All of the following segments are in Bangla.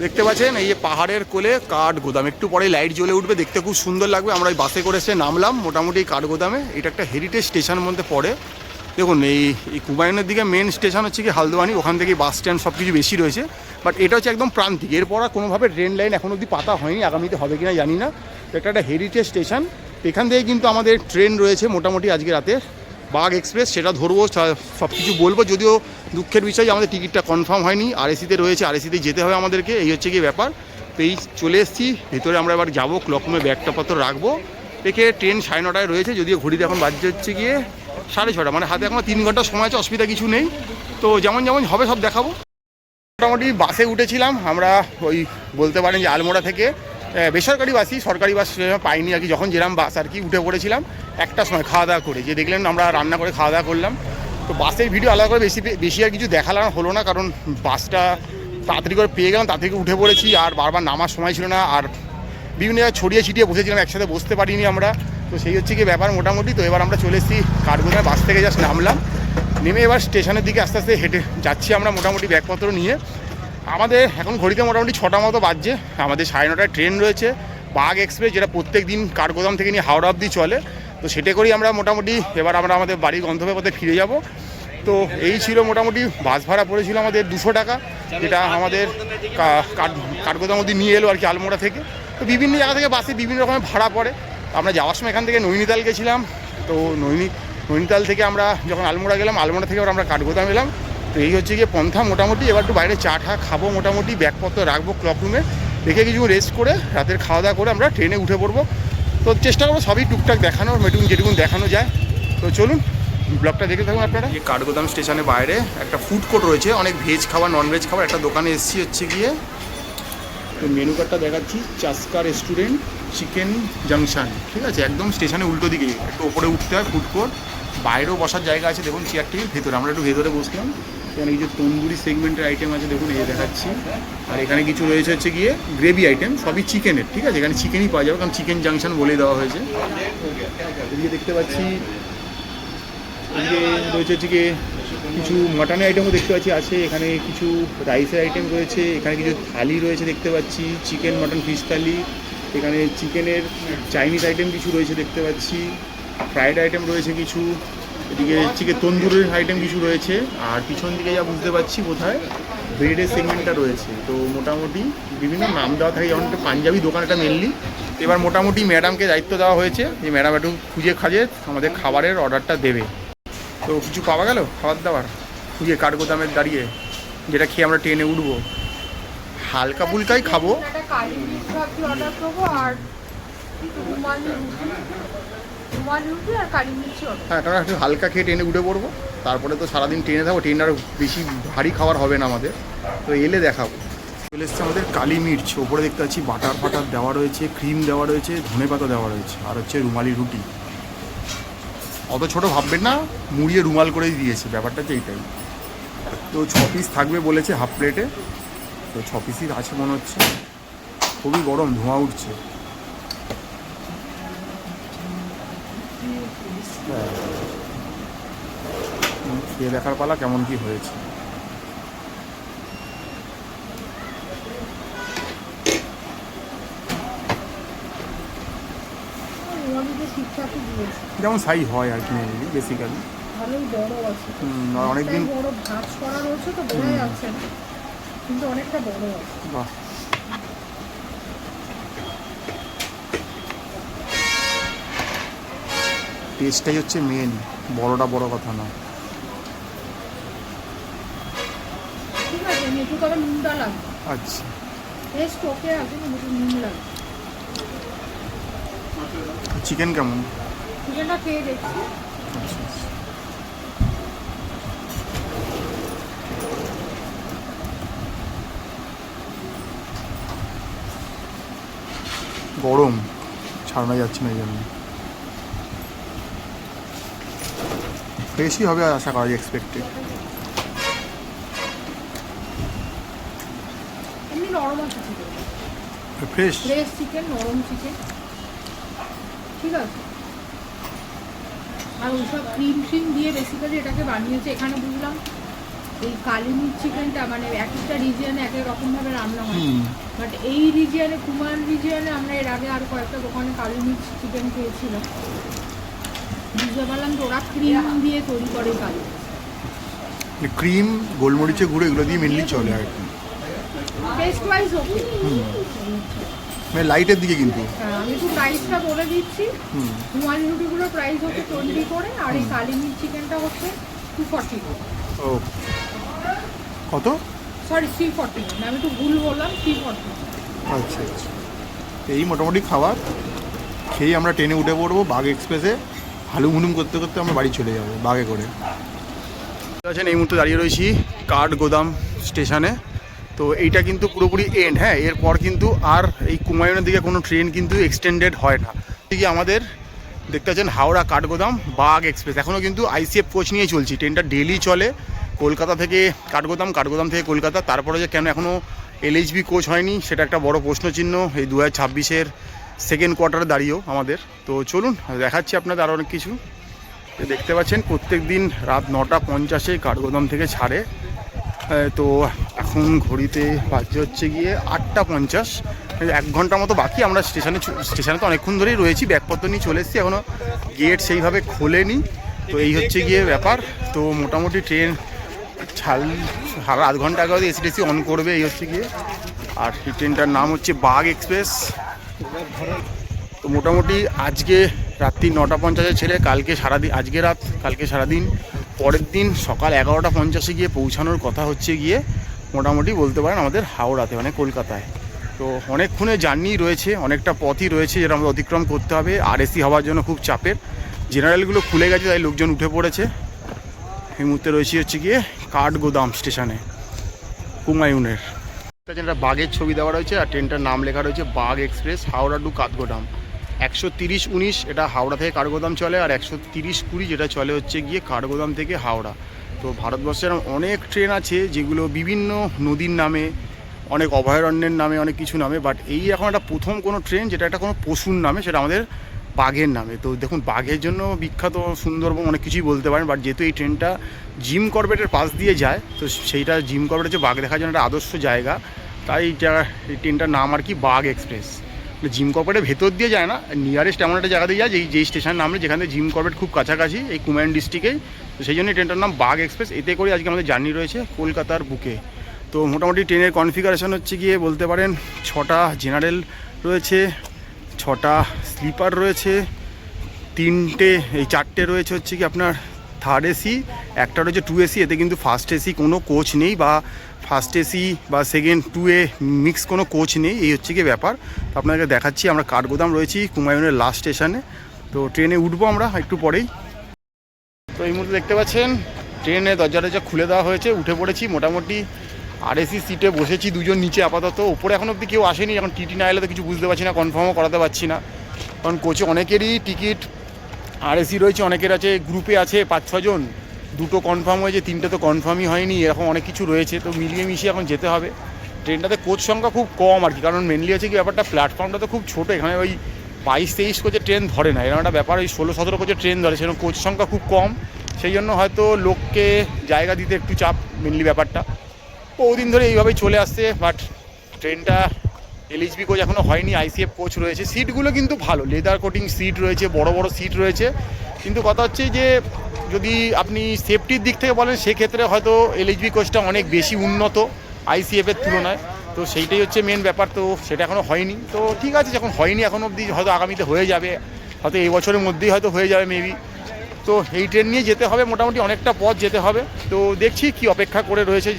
দেখতে পাচ্ছেন এই যে পাহাড়ের কোলে কাঠ গোদাম, একটু পরে লাইট জ্বলে উঠবে, দেখতে খুব সুন্দর লাগবে। আমরা এই বাসে করে এসে নামলাম মোটামুটি কাঠ গোদামে। এটা একটা হেরিটেজ স্টেশনের মধ্যে পড়ে। দেখুন এই কুমায়ুনের দিকে মেন স্টেশন হচ্ছে কি হালদোয়ানি, ওখান থেকে বাস স্ট্যান্ড সব কিছু বেশি রয়েছে। বাট এটা হচ্ছে একদম প্রান্তিক, এরপর আর কোনোভাবে ট্রেন লাইন এখন অবধি পাতা হয়নি, আগামীতে হবে কিনা জানি না। এটা একটা হেরিটেজ স্টেশন, এখান থেকে কিন্তু আমাদের ট্রেন রয়েছে মোটামুটি আজকে রাতে বাঘ এক্সপ্রেস, সেটা ধরবো, সব কিছু বলবো। যদিও দুঃখের বিষয় আমাদের টিকিটটা কনফার্ম হয়নি, আরএসিতে রয়েছে, আরএসিতে যেতে হবে আমাদেরকে, এই হচ্ছে কি ব্যাপার। তো এই চলে এসেছি ভেতরে, আমরা এবার যাবো, ক্লকরুমে ব্যাগটা পত্র রাখবো রেখে। ট্রেন 9:30টায় রয়েছে, যদিও ঘড়িতে এখন বাজছে হচ্ছে গিয়ে 6:30, মানে হাতে এখনো 3 ঘন্টা সময় আছে, অসুবিধা কিছু নেই। তো যেমন যেমন হবে সব দেখাবো। মোটামুটি বাসে উঠেছিলাম আমরা, ওই বলতে পারেন যে আলমোড়া থেকে বেসরকারি বাসই, সরকারি বাস পাইনি আর কি। যখন যেরাম বাস আর কি উঠে পড়েছিলাম একটা সময় খাওয়া দাওয়া করে, যে দেখলেন আমরা রান্না করে খাওয়া দাওয়া করলাম। তো বাসের ভিডিও আলাদা করে বেশি আর কিছু দেখালাম হলো না, কারণ বাসটা তাড়াতাড়ি করে পেয়ে গেলাম, তার থেকে উঠে পড়েছি, আর বারবার নামার সময় ছিল না, আর বিভিন্ন জায়গায় ছড়িয়ে ছিটিয়ে বসেছিলাম, একসাথে বসতে পারিনি আমরা। তো সেই হচ্ছে কি ব্যাপার মোটামুটি। তো এবার আমরা চলে এসেছি কাঠগোদামে, বাস থেকে জাস্ট নামলাম, নেমে এবার স্টেশনের দিকে আস্তে আস্তে হেঁটে যাচ্ছি আমরা মোটামুটি ব্যাগপত্র নিয়ে। আমাদের এখন ঘড়িতে মোটামুটি 6টা মতো বাজছে। আমাদের 9:30টায় ট্রেন রয়েছে বাঘ এক্সপ্রেস, যেটা প্রত্যেক দিন কাঠগোদাম থেকে নিয়ে হাওড়া অবধি চলে। তো সেটা করেই আমরা মোটামুটি এবার আমরা আমাদের বাড়ির গন্তব্যে পথে ফিরে যাব। তো এই ছিল মোটামুটি। বাস ভাড়া পড়েছিল আমাদের 200 টাকা, যেটা আমাদের কাঠগোদাম অবধি নিয়ে এলো আর কি আলমোড়া থেকে। তো বিভিন্ন জায়গা থেকে বাসে বিভিন্ন রকমের ভাড়া পড়ে। আমরা যাওয়ার সময় এখান থেকে নৈনিতাল গেছিলাম, তো নৈনিতাল থেকে আমরা যখন আলমোড়া গেলাম, আলমোড়া থেকে আমরা কাঠগোদাম এলাম। তো এই হচ্ছে গিয়ে পন্থা মোটামুটি। এবার একটু বাইরে চা টা খাবো, মোটামুটি ব্যাগপত্র রাখবো ক্লকরুমে রেখে, কিছু রেস্ট করে রাতের খাওয়া দাওয়া করে আমরা ট্রেনে উঠে পড়বো। তো চেষ্টা করবো সবই টুকটাক দেখানোর, যেটুকুন দেখানো যায়। তো চলুন ব্লগটা দেখে থাকুন আপনারা। এই কাঠগোদাম স্টেশনের বাইরে একটা ফুড কোর্ট রয়েছে, অনেক ভেজ খাবার নন ভেজ খাবার। একটা দোকানে এসেছি হচ্ছে গিয়ে, তো মেনু কার্ডটা দেখাচ্ছি, চাস্কা রেস্টুরেন্ট চিকেন জাংশন, ঠিক আছে, একদম স্টেশনে উল্টো দিকে, একটু ওপরে উঠতে হয়। ফুড কোর্ট, বাইরেও বসার জায়গা আছে, দেখুন চেয়ার টেবিল। ভেতরে আমরা একটু ভেতরে বসলাম, এখানে কিছু তন্দুরি সেগমেন্টের আইটেম আছে, দেখুন এই দেখাচ্ছি। আর এখানে কিছু রয়েছে হচ্ছে গিয়ে গ্রেভি আইটেম, সবই চিকেনের, ঠিক আছে, এখানে চিকেনই পাওয়া যাবে, কারণ চিকেন জাংশন বলে দেওয়া হয়েছে। এদিকে দেখতে পাচ্ছি, এদিকে রয়েছে হচ্ছে গিয়ে কিছু মাটনের আইটেমও দেখতে পাচ্ছি আছে, এখানে কিছু রাইসের আইটেম রয়েছে, এখানে কিছু থালি রয়েছে দেখতে পাচ্ছি, চিকেন মাটন ফিশ থালি, এখানে চিকেনের চাইনিজ আইটেম কিছু রয়েছে দেখতে পাচ্ছি, ফ্রাইড আইটেম রয়েছে কিছু, এদিকে চিকেন তন্দুরের আইটেম কিছু রয়েছে, আর পিছন দিকে যা বুঝতে পারছি বোধহয় ব্রেডের সেগমেন্টটা রয়েছে। তো মোটামুটি বিভিন্ন নাম দেওয়া থাকে, যেমন একটা পাঞ্জাবি দোকান এটা মেনলি। এবার মোটামুটি ম্যাডামকে দায়িত্ব দেওয়া হয়েছে যে ম্যাডাম একটু খুঁজে খাজে আমাদের খাবারের অর্ডারটা দেবে। তো কিছু পাওয়া গেল খাবার দাবার খুঁজে কাঠগোদামের দাঁড়িয়ে, যেটা খেয়ে আমরা ট্রেনে উঠবো। হালকা ফুলকাই খাবো। হ্যাঁ, কারণ একটু হালকা খেয়ে ট্রেনে উঠে পড়বো, তারপরে তো সারাদিন ট্রেনে থাকবো, ট্রেন আর বেশি ভারী খাবার হবে না আমাদের। তো এলে দেখাবো। চলে এসছে আমাদের কালি মির্চ, ওপরে দেখতে পাচ্ছি বাটার ফাটার দেওয়া রয়েছে, ক্রিম দেওয়া রয়েছে, ধনেপাতা দেওয়া রয়েছে, আর হচ্ছে রুমালি রুটি। অত ছোটো ভাববেন না, মুড়িয়ে রুমাল করেই দিয়েছে, ব্যাপারটা হচ্ছে এইটাই। তো 6 পিস থাকবে বলেছে হাফ প্লেটে, তো 6 পিসই আছে মনে হচ্ছে। খুবই গরম, ধোঁয়া উঠছে। খেয়ে দেখার পালা কেমন কি হয়েছে। যেমন সাইজ হয় আর কি, বেসিক্যালি অনেকদিন বাহ। টেস্টটাই হচ্ছে মেন, বড়টা বড় কথা না। আচ্ছা, চিকেন কেমন? চিকেনটা খেয়ে দেখছি। গরম, ছাড়ানো যাচ্ছে না, এই জন্য। বেশি হবে আশা করা যায়, এক্সপেক্টেড। এমনি নরম আছে চিকেন, ফ্রেশ চিকেন, নরম চিকেন, ঠিক আছে। আর ওইসব ক্রিম দিয়ে বেসিক্যালি এটাকে বানিয়েছে। এখানে বুঝলাম এই কালিমির চিকেনটা মানে এক একটা রিজিয়নে এক এক রকমভাবে রান্না হয়, বাট এই রিজিয়নে কুমার রিজিয়নে আমরা এর আগে আর কয়েকটা দোকানে কালিমির চিকেন খেয়েছিলাম, বুঝতে পারলাম তো ওরা ক্রিম দিয়ে তৈরি করে কালি। ক্রিম, গোলমরিচের গুঁড়ো এগুলো দিয়ে মেনলি চলে আর কি। টেস্ট ওয়াইজ ওকে, মানে লাইটের দিকে কিন্তু। হ্যাঁ আমি একটু প্রাইসটা বলে দিচ্ছি। কুমার রুটিগুলোর প্রাইস হচ্ছে 20 করে, আর এই কালিমির চিকেনটা হচ্ছে 240 করে। ও কত? সরি 340, আমি একটু ভুল বললাম, 340। আচ্ছা আচ্ছা, এই মোটামুটি খাবার খেয়ে আমরা ট্রেনে উঠে পড়বো বাগ এক্সপ্রেসে। হালুম হুলুম করতে করতে আমরা বাড়ি চলে যাবো বাগে করে। আছেন এই মুহূর্তে দাঁড়িয়ে রয়েছি কাঠগোদাম স্টেশনে। তো এইটা কিন্তু পুরোপুরি এন্ড, হ্যাঁ এরপর কিন্তু আর এই কুমায়ুনের দিকে কোনো ট্রেন কিন্তু এক্সটেন্ডেড হয় না। এদিকে আমাদের দেখতে পাচ্ছেন হাওড়া কাঠগোদাম বাগ এক্সপ্রেস, এখনও কিন্তু আইসিএফ কোচ নিয়ে চলছি। ট্রেনটা ডেলি চলে কলকাতা থেকে কাঠগোদাম, কাঠগোদাম থেকে কলকাতা। তারপরে যে কেন এখনও এলএইচবি কোচ হয়নি সেটা একটা বড় প্রশ্নচিহ্ন এই 2026-এর সেকেন্ড কোয়ার্টারে দাঁড়িয়েও আমাদের। তো চলুন দেখাচ্ছি আপনাদের আরও অনেক কিছু। দেখতে পাচ্ছেন প্রত্যেক দিন রাত 9:50 কাঠগোদাম থেকে ছাড়ে। তো এখন ঘড়িতে বাজছে হচ্ছে গিয়ে 8:50, 1 ঘন্টার মতো বাকি। আমরা স্টেশনে তো অনেকক্ষণ ধরেই রয়েছি, ব্যাগপত্র নিয়ে চলে এসেছি, এখনও গেট সেইভাবে খোলেনি। তো এই হচ্ছে গিয়ে ব্যাপার। তো মোটামুটি ট্রেন আধ ঘন্টা আগে এসিটিসি অন করবে, এই হচ্ছে গিয়ে। আর এই ট্রেনটার নাম হচ্ছে বাগ এক্সপ্রেস। তো মোটামুটি আজকে রাত্রি 9:50 ছেড়ে কালকে সারাদিন, আজকে রাত কালকে সারাদিন, পরের দিন সকাল 11:50 গিয়ে পৌঁছানোর কথা হচ্ছে গিয়ে মোটামুটি বলতে পারেন আমাদের হাওড়াতে, মানে কলকাতায়। তো অনেকক্ষণে জার্নি রয়েছে, অনেকটা পথই রয়েছে যেটা আমাদের অতিক্রম করতে হবে। আর এসি হওয়ার জন্য খুব চাপের, জেনারেলগুলো খুলে গেছে তাই লোকজন উঠে পড়েছে। এই মুহূর্তে রয়েছে হচ্ছে গিয়ে কাঠগোদাম স্টেশনে কুমায়ুনের। একটা বাঘের ছবি দেওয়া রয়েছে আর ট্রেনটার নাম লেখা রয়েছে বাগ এক্সপ্রেস হাওড়া টু কাঠগোদাম। 130-19 এটা হাওড়া থেকে কাঠগোদাম চলে, আর 130-20 যেটা চলে হচ্ছে গিয়ে কাঠগোদাম থেকে হাওড়া। তো ভারতবর্ষের অনেক ট্রেন আছে যেগুলো বিভিন্ন নদীর নামে, অনেক অভয়ারণ্যের নামে, অনেক কিছু নামে, বাট এই এখন একটা প্রথম কোনো ট্রেন যেটা একটা কোনো পশুর নামে, সেটা আমাদের বাঘের নামে। তো দেখুন বাঘের জন্য বিখ্যাত সুন্দরবন, অনেক কিছুই বলতে পারেন, বাট যেহেতু এই ট্রেনটা জিম করবেটের পাশ দিয়ে যায়, তো সেইটা জিম করবেটের যে বাঘ দেখার জন্য একটা আদর্শ জায়গা, তাই এই ট্রেনটার নাম আর কি বাগ এক্সপ্রেস। জিম করবেটের ভেতর দিয়ে যায় না, নিয়ারেস্ট এমন একটা জায়গা দিয়ে যায় যেই স্টেশন নামে, যেখানে জিম করবেট খুব কাছাকাছি এই কুমায়ুন ডিস্ট্রিক্টেই। তো সেই জন্যই ট্রেনটার নাম বাগ এক্সপ্রেস। এতে করে আজকে আমাদের জার্নি রয়েছে কলকাতার বুকে। তো মোটামুটি ট্রেনের কনফিগারেশন হচ্ছে গিয়ে বলতে পারেন 6টা জেনারেল রয়েছে, 6টা স্লিপার রয়েছে, 4টে রয়েছে হচ্ছে কি আপনার থার্ড এসি, একটা রয়েছে 2 এসি। এতে কিন্তু ফার্স্ট এসি কোনো কোচ নেই, বা ফার্স্ট এসি বা সেকেন্ড 2A মিক্স কোনো কোচ নেই, এই হচ্ছে কি ব্যাপার। তো আপনাদেরকে দেখাচ্ছি, আমরা কাঠগোদাম রয়েছি কুমায়ুনের লাস্ট স্টেশনে। তো ট্রেনে উঠবো আমরা একটু পরেই। তো এই মুহূর্তে দেখতে পাচ্ছেন ট্রেনে দরজা খুলে দেওয়া হয়েছে, উঠে পড়েছি। মোটামুটি আরএসি সিটে বসেছি, দুজন নিচে আপাতত, ওপরে এখন অবধি কেউ আসেনি। এখন টিটি না এলে তো কিছু বুঝতে পারছি না, কনফার্মও করাতে পারছি না, কারণ কোচে অনেকেরই টিকিট আরএসি রয়েছে, অনেকের আছে গ্রুপে আছে 5-6 জন, 2টো কনফার্ম হয়েছে, 3টে তো কনফার্মই হয়নি, এরকম অনেক কিছু রয়েছে। তো মিলিয়ে মিশিয়ে এখন যেতে হবে। ট্রেনটাতে কোচ সংখ্যা খুব কম আর কি, কারণ মেনলি হচ্ছে কি ব্যাপারটা, প্ল্যাটফর্মটা তো খুব ছোটো, এখানে ওই 22-23 কোচের ট্রেন ধরে না, এরকম একটা ব্যাপার। ওই 16-17 কোচের ট্রেন ধরে, সেরকম কোচ সংখ্যা খুব কম, সেই জন্য হয়তো লোককে জায়গা দিতে একটু চাপ মেনলি ব্যাপারটা। বহুদিন ধরে এইভাবেই চলে আসছে, বাট ট্রেনটা এলএইচবি কোচ এখনও হয়নি, আইসিএফ কোচ রয়েছে। সিটগুলো কিন্তু ভালো, লেদার কোটিং সিট রয়েছে, বড় বড় সিট রয়েছে, কিন্তু কথা হচ্ছে যে যদি আপনি সেফটির দিক থেকে বলেন সেক্ষেত্রে হয়তো এলএইচবি কোচটা অনেক বেশি উন্নত আইসিএফের তুলনায়। তো সেইটাই হচ্ছে মেন ব্যাপার, তো সেটা এখনও হয়নি। তো ঠিক আছে, যখন হয়নি এখন অবধি, হয়তো আগামীতে হয়ে যাবে, হয়তো এই বছরের মধ্যেই হয়তো হয়ে যাবে মেবি। তো এই ট্রেন নিয়ে যেতে হবে, মোটামুটি অনেকটা পথ যেতে হবে। তো দেখছি কি অপেক্ষা করে রয়েছে,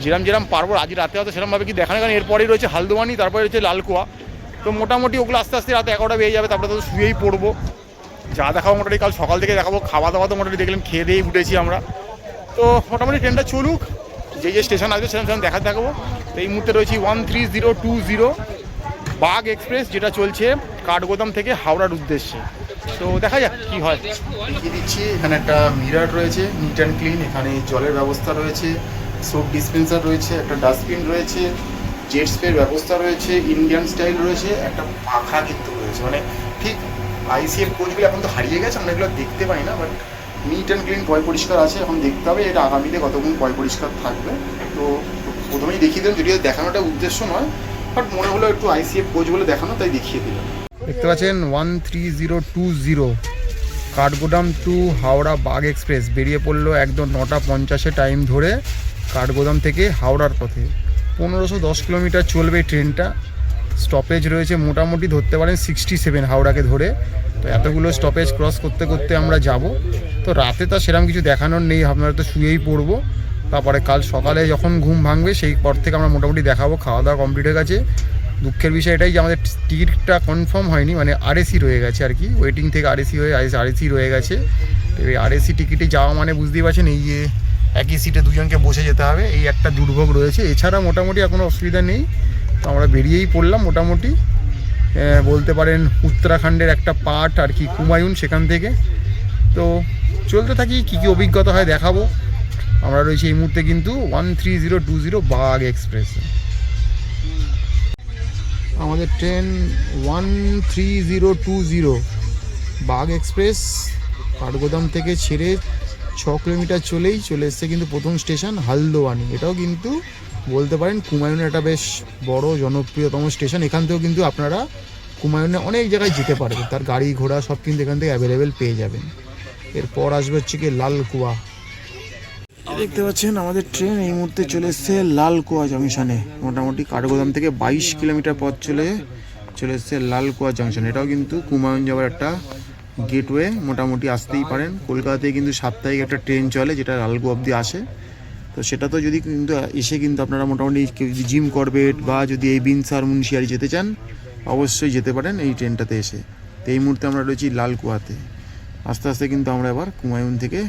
যেরম পারবো আজ রাতে হয়তো সেরকমভাবে কি দেখানো, কারণ এরপরেই রয়েছে হালদোয়ানি, তারপরে রয়েছে লালকুয়া। তো মোটামুটি ওগুলো আস্তে আস্তে রাত 11টা বেজে যাবে, তারপরে তো শুয়েই পড়বো। যা দেখাবো মোটামুটি কাল সকাল থেকে দেখাবো, খাওয়া দাওয়া তো মোটামুটি দেখলেন, খেয়ে দিয়েই উঠেছি আমরা। তো মোটামুটি ট্রেনটা চলুক, যে স্টেশন আসবে সেরকম দেখাতে থাকবো। তো এই মুহূর্তে রয়েছি 13020 বাগ এক্সপ্রেস, যেটা চলছে কাঠগোদাম থেকে হাওড়ার উদ্দেশ্যে। তো দেখা যাক কী হয়। দেখিয়ে দিচ্ছি, এখানে একটা মিরার রয়েছে, নিট অ্যান্ড ক্লিন, এখানে জলের ব্যবস্থা রয়েছে, সোপ ডিসপেন্সার রয়েছে, একটা ডাস্টবিন রয়েছে, জেট স্প্রের ব্যবস্থা রয়েছে, ইন্ডিয়ান স্টাইল রয়েছে, একটা পাখা কিন্তু রয়েছে। মানে ঠিক আইসিএফ কোচগুলো এখন তো হারিয়ে গেছে, আমরা এগুলো দেখতে পাই না, বাট নিট অ্যান্ড ক্লিন পয় পরিষ্কার আছে, এখন দেখতে হবে এটা আগামীতে কতক্ষণ পয় পরিষ্কার থাকবে। তো প্রথমেই দেখিয়ে দিলাম, যদিও দেখানোটা উদ্দেশ্য নয়, বাট মনে হলো একটু আইসিএফ কোচ বলে দেখানো, তাই দেখিয়ে দিলাম। দেখতে পাচ্ছেন 13020 কাঠগোদাম টু হাওড়া বাগ এক্সপ্রেস বেরিয়ে পড়লো একদম 9:50 টাইম ধরে কাঠগোদাম থেকে হাওড়ার পথে। 1510 কিলোমিটার চলবে ট্রেনটা। স্টপেজ রয়েছে মোটামুটি ধরতে পারেন 67 হাওড়াকে ধরে। তো এতগুলো স্টপেজ ক্রস করতে করতে আমরা যাব। তো রাতে তো সেরকম কিছু দেখানোর নেই, আপনারা তো শুয়েই পড়বো। তারপরে কাল সকালে যখন ঘুম ভাঙবে সেই পর থেকে আমরা মোটামুটি দেখাবো। খাওয়া দাওয়া কমপ্লিট হয়ে গেছে। দুঃখের বিষয় এটাই যে আমাদের টিকিটটা কনফার্ম হয়নি, মানে আরএসি রয়ে গেছে আর কি, ওয়েটিং থেকে আরএসি হয়ে আরএসি রয়ে গেছে। এই আরএসি টিকিটে যাওয়া মানে বুঝতেই পারছেন এই যে একই সিটে দুজনকে বসে যেতে হবে, এই একটা দুর্ভোগ রয়েছে। এছাড়া মোটামুটি কোনো অসুবিধা নেই। তো আমরা বেরিয়েই পড়লাম মোটামুটি, বলতে পারেন উত্তরাখণ্ডের একটা পার্ট আর কি কুমায়ুন, সেখান থেকে। তো চলতে থাকি, কী কী অভিজ্ঞতা হয় দেখাবো। আমরা রয়েছি এই মুহূর্তে কিন্তু 13020 বাগ এক্সপ্রেসে। আমাদের ট্রেন 13020 বাগ এক্সপ্রেস কাঠগোদাম থেকে ছেড়ে 6 কিলোমিটার চলেই চলে এসছে কিন্তু প্রথম স্টেশন হালদোয়ানি। এটাও কিন্তু বলতে পারেন কুমায়ুনের একটা বেশ বড় জনপ্রিয়তম স্টেশন। এখান থেকেও কিন্তু আপনারা কুমায়ুনে অনেক জায়গায় যেতে পারবেন, তার গাড়ি ঘোড়া সব কিন্তু এখান থেকে অ্যাভেলেবেল পেয়ে যাবেন। এরপর আসবে হচ্ছে কি লালকুয়া। দেখতে পাচ্ছেন আমাদের ট্রেন এই মুহূর্তে চলে এসছে লালকুয়া জংশনে। মোটামুটি কাঠগোদাম থেকে 22 কিলোমিটার পথ চলে এসছে লালকুয়া জংশন। এটাও কিন্তু কুমায়ুন যাওয়ার একটা গেটওয়ে, মোটামুটি আসতেই পারেন। কলকাতাতে কিন্তু সাপ্তাহিক একটা ট্রেন চলে যেটা লালকুয়া অবধি আসে। তো সেটা তো যদি কিন্তু এসে কিন্তু আপনারা মোটামুটি জিম করবেট বা যদি এই বিনসার মুন্সিয়ারি যেতে চান অবশ্যই যেতে পারেন এই ট্রেনটাতে এসে। তো এই মুহূর্তে আমরা রয়েছি লালকুয়াতে। আস্তে আস্তে কিন্তু আমরা এবার কুমায়ুন থেকে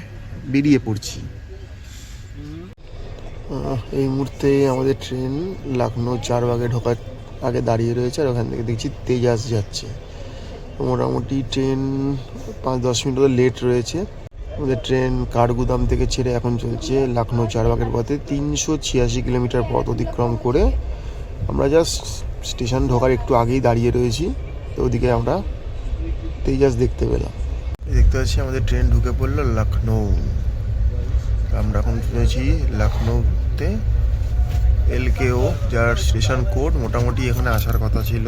বেরিয়ে পড়ছি। এই মুহূর্তে আমাদের ট্রেন লখনৌ 4 বাগে ঢোকার আগে দাঁড়িয়ে রয়েছে, আর ওখান থেকে দেখছি তেজাস যাচ্ছে। মোটামুটি ট্রেন 5-10 মিনিট লেট রয়েছে। আমাদের ট্রেন কাঠগোদাম থেকে ছেড়ে এখন চলছে লখনৌ 4 বাগের পথে। 386 কিলোমিটার পথ অতিক্রম করে আমরা জাস্ট স্টেশন ঢোকার একটু আগেই দাঁড়িয়ে রয়েছি। তো ওদিকে আমরা তেজাস দেখতে পেলাম। দেখতে পাচ্ছি আমাদের ট্রেন ঢুকে পড়লো লখনৌ। আমরা এখন রয়েছি লখনৌতে LKO, যার স্টেশন কোড। মোটামুটি এখানে আসার কথা ছিল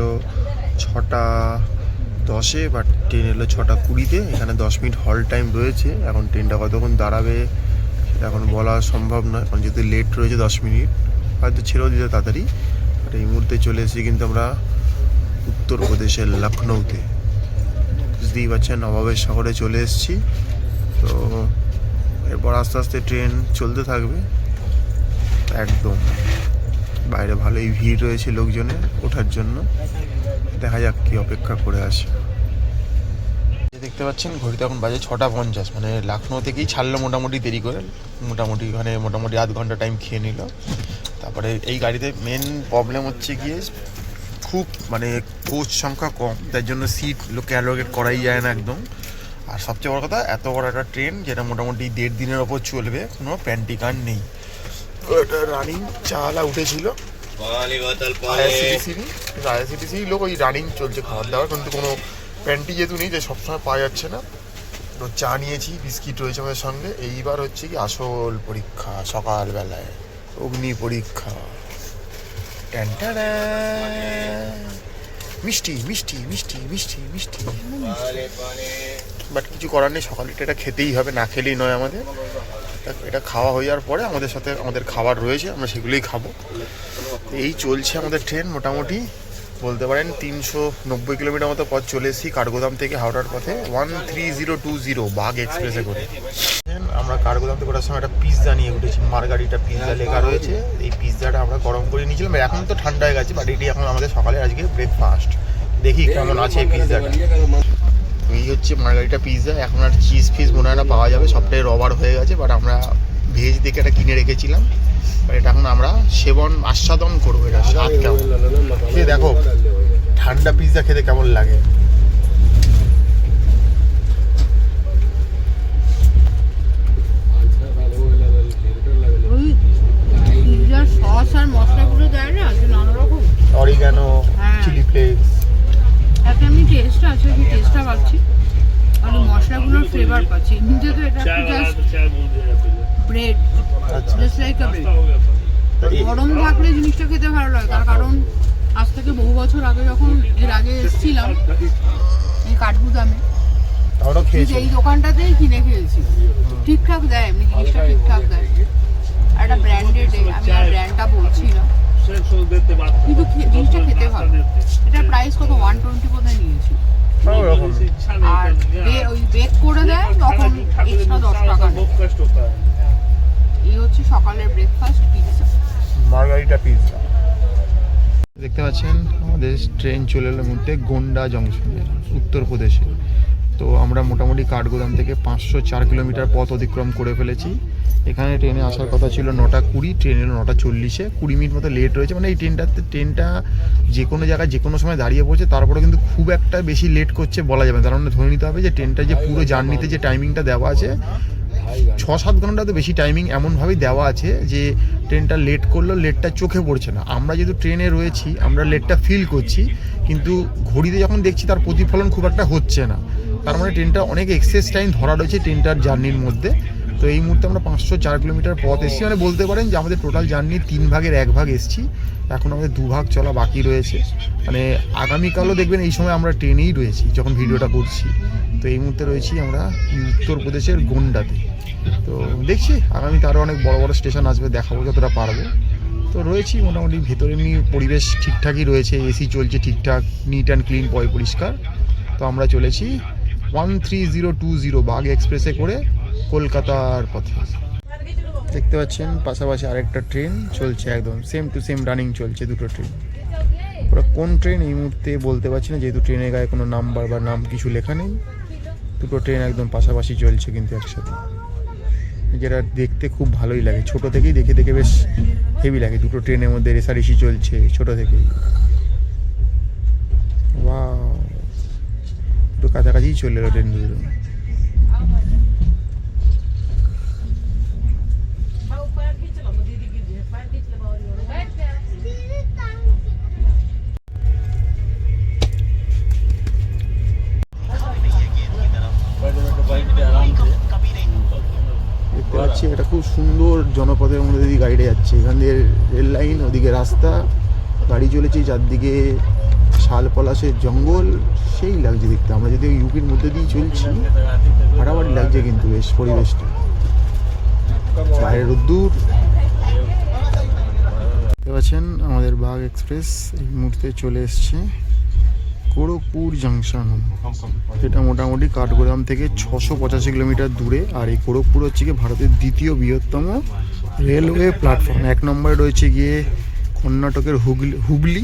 6:10, বাট ট্রেন এলো 6:20-তে। এখানে 10 মিনিট হল টাইম রয়েছে। এখন ট্রেনটা কতক্ষণ দাঁড়াবে সেটা এখন বলা সম্ভব নয়, কারণ যেহেতু লেট রয়েছে 10 মিনিট, হয়তো ছেড়েও দিতে তাড়াতাড়ি। বাট এই মুহূর্তে চলে এসেছি কিন্তু আমরা উত্তরপ্রদেশের লখনৌতে। বুঝতেই পারছেন নবাবের শহরে চলে এসেছি। তো এরপর আস্তে আস্তে ট্রেন চলতে থাকবে। একদম বাইরে ভালোই ভিড় রয়েছে লোকজনের ওঠার জন্য। দেখা যাক কি অপেক্ষা করে আসে। দেখতে পাচ্ছেন ঘড়িতে এখন বাজে 6:50, মানে লখনৌ থেকেই ছাড়লো মোটামুটি দেরি করে। মোটামুটি ওখানে মোটামুটি আধ ঘন্টা টাইম খেয়ে নিল। তারপরে এই গাড়িতে মেন প্রবলেম হচ্ছে গিয়ে খুব মানে কোচ সংখ্যা কম, তার জন্য সিট লোকে অ্যালোকেট করাই যায় না একদম। আর সবচেয়ে বড় কথা, এত বড় একটা ট্রেন যেটা মোটামুটি 1.5 দিনের ওপর চলবে, কোনো প্যান্টি কার নেই। ওটা রানিং চালা উঠেছিল আইআরসিটিসি লোক, ওই রানিং চলছে খাবার দাবার, কিন্তু কোনো প্যান্টি যেহেতু নেই যে সবসময় পাওয়া যাচ্ছে না। তো চা নিয়েছি, বিস্কিট রয়েছে আমাদের সঙ্গে। এইবার হচ্ছে কি আসল পরীক্ষা, সকালবেলায় অগ্নি পরীক্ষা। মিষ্টি মিষ্টি মিষ্টি মিষ্টি মিষ্টি, বাট কিছু করার নেই, সকালে এটা খেতেই হবে, না খেলেই নয় আমাদের। এটা খাওয়া হয়ে যাওয়ার পরে আমাদের সাথে আমাদের খাবার রয়েছে, আমরা সেগুলোই খাবো। এই চলছে আমাদের ট্রেন। মোটামুটি বলতে পারেন 390 কিলোমিটার মতো পথ চলে এসেছি কাঠগোদাম থেকে হাওড়ার পথে 13020 বাগ এক্সপ্রেসে করে। আমরা কাঠগোদাম থেকে ওটার সময় একটা পিৎজা নিয়ে উঠেছি, মার্গারিটা পিৎজা লেখা রয়েছে। এই পিৎজাটা আমরা গরম করে নিয়েছিলাম, এখন তো ঠান্ডা হয়ে গেছে, বাট এটি এখন আমাদের সকালে আজকে ব্রেকফাস্ট। দেখি কেমন আছে এই পিৎজাটা। এই হচ্ছে মার্গারিটা পিৎজা। এখন আর চিজ ফিজ মনে হয় না পাওয়া যাবে, সবটাই রবার হয়ে গেছে। বাট আমরা ভেজ দেখে এটা কিনে রেখেছিলাম, এটা এখন আমরা আস্বাদন করবো। এটা স্বাদ কেমন দেখো, ঠান্ডা পিৎজা খেতে কেমন লাগে। অরিগানো, চিলি ফ্লেক্স, একটা এমনি টেস্ট আছে, কি টেস্টটা পাচ্ছি। আর ওই মশলাগুলোর ফ্লেভার পাচ্ছি। এমনিতে তো এটা জাস্ট ব্রেড, জাস্ট লাইক আ ব্রেড। গরম থাকলে জিনিসটা খেতে ভালো লাগে, তার কারণ আজ থেকে বহু বছর আগে যখন এর আগে এসেছিলাম এই কাঠগুদামে, এই দোকানটাতেই কিনে খেয়েছি। ঠিকঠাক দেয়, এমনি জিনিসটা ঠিকঠাক দেয়। আর একটা ব্র্যান্ডেড, আমি আর ব্র্যান্ডটা বলছি না, কিন্তু জিনিসটা খেতে ভালো। এটার প্রাইস কত 120 বোধহয় নিয়েছি। আর ওই বেক করে দেয় তখন এক্সট্রা 10 টাকা নেয়। এই হচ্ছে সকালের ব্রেকফাস্ট, পিৎজা, মার্গারিটা পিৎজা। দেখতে পাচ্ছেন আমাদের ট্রেন চলে এলো মুহূর্তে গোন্ডা জংশনে, উত্তরপ্রদেশে। তো আমরা মোটামুটি কাঠগোদাম থেকে 504 কিলোমিটার পথ অতিক্রম করে ফেলেছি। এখানে ট্রেনে আসার কথা ছিল 9:20, ট্রেন এলো 9:40-এ, 20 মিনিট মতো লেট রয়েছে। মানে এই ট্রেনটা যে কোনো জায়গায় যে কোনো সময় দাঁড়িয়ে পড়ছে, তারপরে কিন্তু খুব একটা বেশি লেট করছে বলা যাবে না। তার মানে ধরে নিতে হবে যে ট্রেনটা যে পুরো জার্নিতে যে টাইমিংটা দেওয়া আছে 6-7 ঘন্টা তো বেশি টাইমিং এমনভাবেই দেওয়া আছে যে ট্রেনটা লেট করলেও লেটটা চোখে পড়ছে না। আমরা যেহেতু ট্রেনে রয়েছি আমরা লেটটা ফিল করছি, কিন্তু ঘড়িতে যখন দেখছি তার প্রতিফলন খুব একটা হচ্ছে না। তার মানে ট্রেনটা অনেক এক্সেস টাইম ধরা রয়েছে ট্রেনটার জার্নির মধ্যে। তো এই মুহূর্তে আমরা 504 কিলোমিটার পথ এসেছি। মানে বলতে পারেন যে আমাদের টোটাল জার্নির 3 ভাগের 1 ভাগ এসেছি, এখন আমাদের 2 ভাগ চলা বাকি রয়েছে। মানে আগামীকালও দেখবেন এই সময় আমরা ট্রেনেই রয়েছি যখন ভিডিওটা করছি। তো এই মুহূর্তে রয়েছি আমরা উত্তরপ্রদেশের গোন্ডাতে। তো দেখছি আগামীতে আরও অনেক বড় বড় স্টেশন আসবে, দেখাবো যতটা পারবো। তো রয়েছি মোটামুটি ভেতরে এমনি পরিবেশ ঠিকঠাকই রয়েছে, এসি চলছে ঠিকঠাক, নিট অ্যান্ড ক্লিন, পরিষ্কার। তো আমরা চলেছি 13020 বাগ এক্সপ্রেসে করে কলকাতার পথে। দেখতে পাচ্ছেন পাশাপাশি আরেকটা ট্রেন চলছে, একদম সেম টু সেম রানিং চলছে দুটো ট্রেন। ওরা কোন ট্রেন এই মুহূর্তে বলতে পারছি না, যেহেতু ট্রেনের গায়ে কোনো নাম্বার বা নাম কিছু লেখা নেই। দুটো ট্রেন একদম পাশাপাশি চলছে কিন্তু একসাথে, যেটা দেখতে খুব ভালোই লাগে। ছোট থেকেই দেখে দেখে বেশ হেভি লাগে। দুটো ট্রেনের মধ্যে রেসারেসি চলছে ছোট থেকেই। ওয়াও, দুটো কাছাকাছিই চলে এলো ট্রেন দুটো। দেখতে পাচ্ছি এটা খুব সুন্দর জনপথের মধ্যে দিয়ে গাড়িটা যাচ্ছে। এখান দিয়ে রেল লাইন, ওদিকে রাস্তা, গাড়ি চলেছে, চারদিকে শাল পলাশের জঙ্গল, সেই লাগছে দেখতে। আমরা যদি ইউপির মধ্যে দিয়ে চলছি, ফাটাফাটি লাগছে কিন্তু বেশ পরিবেশটা, বাইরের রোদ্দুর। দেখতে পাচ্ছেন আমাদের বাগ এক্সপ্রেস এই মুহূর্তে চলে এসছে গোরখপুর জাংশন, যেটা মোটামুটি কাঠগোদাম থেকে 685 কিলোমিটার দূরে। আর এই গোরখপুর হচ্ছে গিয়ে ভারতের দ্বিতীয় বৃহত্তম রেলওয়ে প্ল্যাটফর্ম। 1 নম্বরে রয়েছে গিয়ে কর্ণাটকের হুগলি।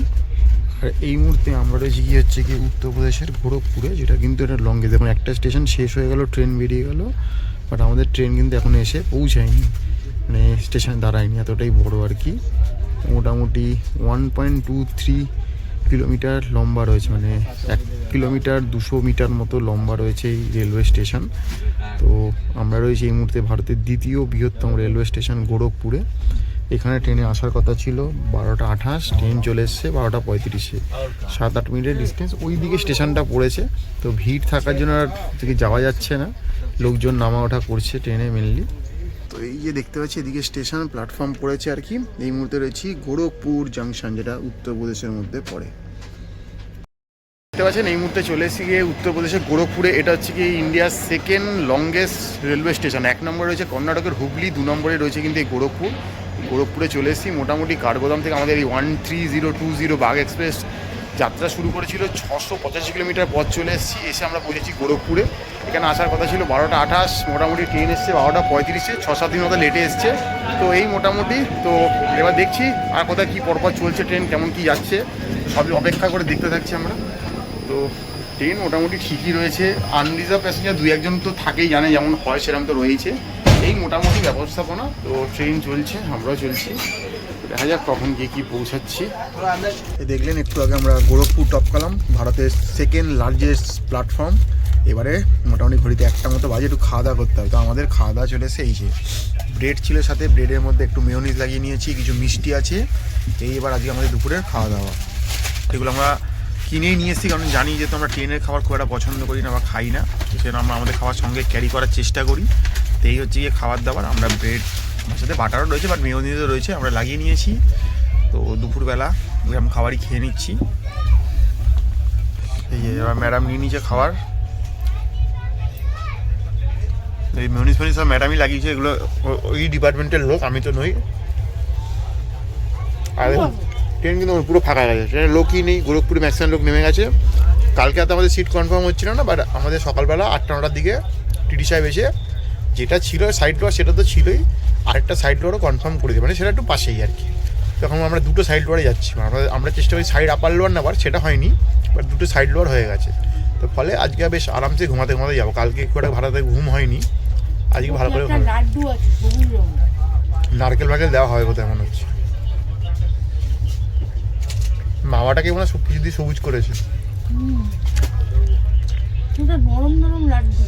আর এই মুহূর্তে আমরা রয়েছি গিয়ে হচ্ছে গিয়ে উত্তরপ্রদেশের গোরখপুরে, যেটা কিন্তু এটা লংগেস্ট। দেখুন একটা স্টেশন শেষ হয়ে গেল, ট্রেন বেরিয়ে গেল, বাট আমাদের ট্রেন কিন্তু এখন এসে পৌঁছায়নি, মানে স্টেশনে দাঁড়ায়নি, এতটাই বড় আর কি। মোটামুটি 1.23 কিলোমিটার লম্বা রয়েছে, মানে 1 কিলোমিটার 200 মিটার মতো লম্বা রয়েছে এই রেলওয়ে স্টেশন। তো আমরা রয়েছি এই মুহূর্তে ভারতের দ্বিতীয় বৃহত্তম রেলওয়ে স্টেশন গোরখপুরে। এখানে ট্রেনে আসার কথা ছিল 12:28, ট্রেন চলে এসছে 12:35-এ। 7-8 মিনিটের ডিস্টেন্স ওই দিকে স্টেশনটা পড়েছে। তো ভিড় থাকার জন্য আর থেকে যাওয়া যাচ্ছে না, লোকজন নামা ওঠা করছে ট্রেনে মেনলি। তো এই যে দেখতে পাচ্ছি এদিকে স্টেশন প্ল্যাটফর্ম পড়েছে আর কি। এই মুহূর্তে রয়েছি গোরখপুর জাংশন, যেটা উত্তরপ্রদেশের মধ্যে পড়ে। দেখতে পাচ্ছেন এই মুহূর্তে চলে এসেছি গিয়ে উত্তরপ্রদেশের গোরখপুরে। এটা হচ্ছে কি ইন্ডিয়ার 2nd লংগেস্ট রেলওয়ে স্টেশন। 1 নম্বরে রয়েছে কর্ণাটকের হুগলি, 2 নম্বরে রয়েছে কিন্তু এই গোরখপুর। গোরখপুরে চলে এসেছি। মোটামুটি কাঠগোদাম থেকে আমাদের এই 13020 বাগ এক্সপ্রেস যাত্রা শুরু করেছিল। 685 কিলোমিটার পথ চলে এসেছি, এসে আমরা পৌঁছেছি গোরখপুরে। এখানে আসার কথা ছিল 12:28, মোটামুটি ট্রেন এসছে 12:35-এ, 6-7 দিন মতো লেটে এসছে। তো এই মোটামুটি তো এবার দেখছি আর কোথায় কী পরপর চলছে, ট্রেন কেমন কী যাচ্ছে, সবই অপেক্ষা করে দেখতে থাকছি আমরা। তো ট্রেন মোটামুটি ঠিকই রয়েছে, আনরিজার্ভ প্যাসেঞ্জার 2-1 জন তো থাকেই, জানে যেমন হয় সেরকম তো রয়েছে। এই মোটামুটি ব্যবস্থাপনা। তো ট্রেন চলছে, আমরাও চলছি, দেখা যাক কখন গিয়ে কী পৌঁছাচ্ছি। দেখলেন একটু আগে আমরা গোরখপুর টপকালাম, ভারতের 2nd লার্জেস্ট প্ল্যাটফর্ম। এবারে মোটামুটি ঘড়িতে 1টা মতো বাজে, একটু খাওয়া দাওয়া করতে হবে। তো আমাদের খাওয়া দাওয়া চলে এসে এই যে ব্রেড ছিল, সাথে ব্রেডের মধ্যে একটু মেয়োনিজ লাগিয়ে নিয়েছি, কিছু মিষ্টি আছে। এই এবার আজকে আমাদের দুপুরের খাওয়া দাওয়া। এগুলো আমরা কী কিনেই নিয়ে এসেছি, কারণ জানি যে আমরা ট্রেনের খাবার খুব একটা পছন্দ করি না বা খাই না, সেজন্য আমরা আমাদের খাবার সঙ্গে ক্যারি করার চেষ্টা করি। তো এই হচ্ছে গিয়ে খাবার দাবার। আমরা ব্রেড, আমার সাথে বাটারও রয়েছে, বাট মেয়োনিজও রয়েছে, আমরা লাগিয়ে নিয়েছি। তো দুপুরবেলা এরকম খাবারই খেয়ে নিচ্ছি। এই যে এবার ম্যাডাম নিয়ে নিয়েছে খাবার। এই মেয়োনিজ ফেনিজ সব ম্যাডামই লাগিয়েছে, এগুলো ওই ডিপার্টমেন্টের লোক, আমি তো নই। আর ট্রেন কিন্তু পুরো ফাঁকা গেছে, ট্রেনের লোকই নেই, গোরখপুরে ম্যাক্সিমাম লোক নেমে গেছে। কালকে তো আমাদের সিট কনফার্ম হচ্ছিল না, বাট আমাদের সকালবেলা 8টা-9টার দিকে টিটি সাহেব এসে যেটা ছিল সাইড ডোর সেটা তো ছিলই, আরেকটা সাইড ডোরও কনফার্ম করে দেবে, মানে সেটা একটু পাশেই আর কি। তখন আমরা দুটো সাইড ডোরে যাচ্ছি, আমরা চেষ্টা করি সাইড আপার লোয়ার নেবার, সেটা হয়নি, বাট দুটো সাইড লোয়ার হয়ে গেছে। তো ফলে আজকে বেশ আরামসে ঘুমাতে যাবো। কালকে একটু একটা ভাড়াতে ঘুম হয়নি, আজকে ভালো করে নারকেল ফারকেল দেওয়া হবে বোধহয় মনে হচ্ছে। মাওয়াটাকে মনে হয় সব কিছু দিয়ে সবুজ করেছে। নরম নরম লাড্ডু,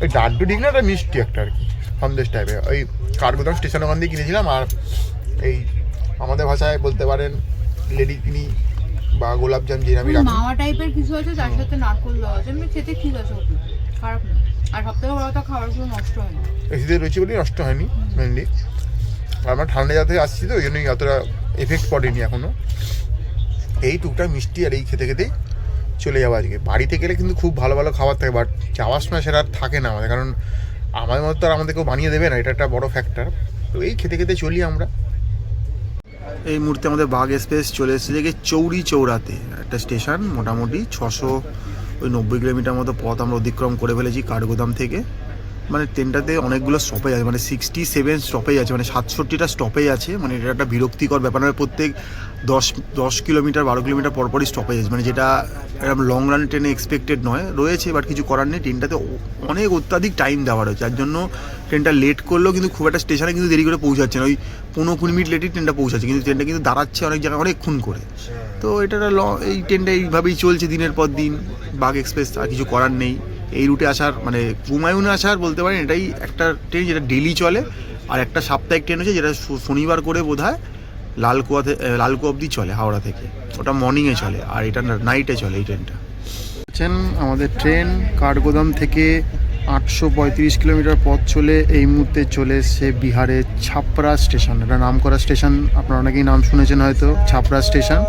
ওই লাড্ডু ঠিক না, একটা মিষ্টি একটা আর কি সন্দেশ টাইপের। ওই কাঠগোদাম স্টেশন ওখান দিয়ে কিনেছিলাম। আর এই আমাদের ভাষায় বলতে পারেন লেডি কিনি বা গোলাপজাম, যে আমি রাখি মাওয়া টাইপের কিছু আছে, তার সাথে নারকেল দেওয়া আছে, এমনি খেতে ঠিক আছে, খারাপ না। আর সবথেকে বড় কথা, খাবারগুলো নষ্ট হয় না, এসিতে রয়েছে বলেই নষ্ট হয়নি মেনলি। আর আমরা ঠান্ডা জায়গা থেকে আসছি তো ওই জন্যই অতটা এফেক্ট পড়েনি এখনও। এই টুকটাক মিষ্টি আর এই খেতে খেতেই চলে যাবো আজকে। বাড়িতে গেলে কিন্তু খুব ভালো ভালো খাবার থাকে, বাট যাওয়ার সময় সেটা আর থাকে না আমাদের, কারণ আমাদের মতো তো আর আমাদের কেউ বানিয়ে দেবে না, এটা একটা বড় ফ্যাক্টর। তো এই খেতে খেতে চলি আমরা। এই মুহূর্তে আমাদের বাগ এক্সপ্রেস চলে এসেছে যে চৌরি চৌরাতে একটা স্টেশন, মোটামুটি 690 কিলোমিটার মতো পথ আমরা অতিক্রম করে ফেলেছি কাঠগোদাম থেকে। মানে ট্রেনটাতে অনেকগুলো স্টপেজ আছে, মানে 67 স্টপেজ আছে, মানে 67টা স্টপেজ আছে। মানে এটা একটা বিরক্তিকর ব্যাপার, মানে প্রত্যেক 10 কিলোমিটার 12 কিলোমিটার পরপরই স্টপেজ আছে, মানে যেটা এরকম লং রান ট্রেনে এক্সপেক্টেড নয়, রয়েছে বাট কিছু করার নেই। ট্রেনটাতে অনেক অত্যাধিক টাইম দেওয়া রয়েছে, যার জন্য ট্রেনটা লেট করলেও কিন্তু খুব একটা স্টেশনে কিন্তু দেরি করে পৌঁছাচ্ছে না। ওই 15-20 মিনিট লেটেই ট্রেনটা পৌঁছাচ্ছে, কিন্তু ট্রেনটা কিন্তু দাঁড়াচ্ছে অনেক জায়গায় অনেকক্ষণ করে। তো এটা এই ট্রেনটা এইভাবেই চলছে দিনের পর দিন। বাগ এক্সপ্রেস আর কিছু করার নেই। এই রুটে আসার, মানে হুমায়ুনে আসার বলতে পারেন এটাই একটা ট্রেন যেটা ডেলি চলে। আর একটা সাপ্তাহিক ট্রেন হচ্ছে যেটা শনিবার করে বোধহয় লালকুয়া অবধি চলে হাওড়া থেকে, ওটা মর্নিংয়ে চলে, আর এটা নাইটে চলে এই ট্রেনটা। আমাদের ট্রেন কাঠগোদাম থেকে 835 কিলোমিটার পথ চলে এই মুহূর্তে চলে এসছে বিহারের ছাপড়া স্টেশন। এটা নাম করা স্টেশন, আপনারা অনেকেই নাম শুনেছেন হয়তো, ছাপড়া স্টেশন।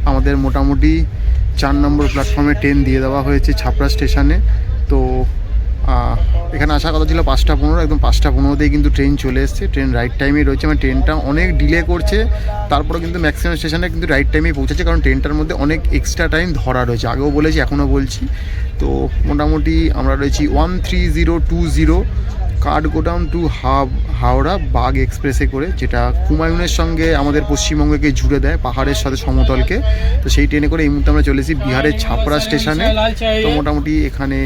আমাদের মোটামুটি 4 নম্বর প্ল্যাটফর্মে ট্রেন দিয়ে দেওয়া হয়েছে ছাপড়া স্টেশনে। তো এখানে আসার কথা ছিল 5টা 15, একদম 5টা 15তেই কিন্তু ট্রেন চলে এসছে। ট্রেন রাইট টাইমেই রয়েছে, মানে ট্রেনটা অনেক ডিলে করছে, তারপরে কিন্তু ম্যাক্সিমাম স্টেশনে কিন্তু রাইট টাইমেই পৌঁছেছে, কারণ ট্রেনটার মধ্যে অনেক এক্সট্রা টাইম ধরা রয়েছে, আগেও বলেছি এখনও বলছি। তো মোটামুটি আমরা রয়েছি 13020 কাঠগোদাম টু হাওড়া বাগ এক্সপ্রেসে করে, যেটা হুমায়ুনের সঙ্গে আমাদের পশ্চিমবঙ্গকে জুড়ে দেয়, পাহাড়ের সাথে সমতলকে। তো সেই ট্রেনে করে এই মুহূর্তে আমরা চলে এসেছি বিহারের ছাপড়া স্টেশনে। তো মোটামুটি এখানে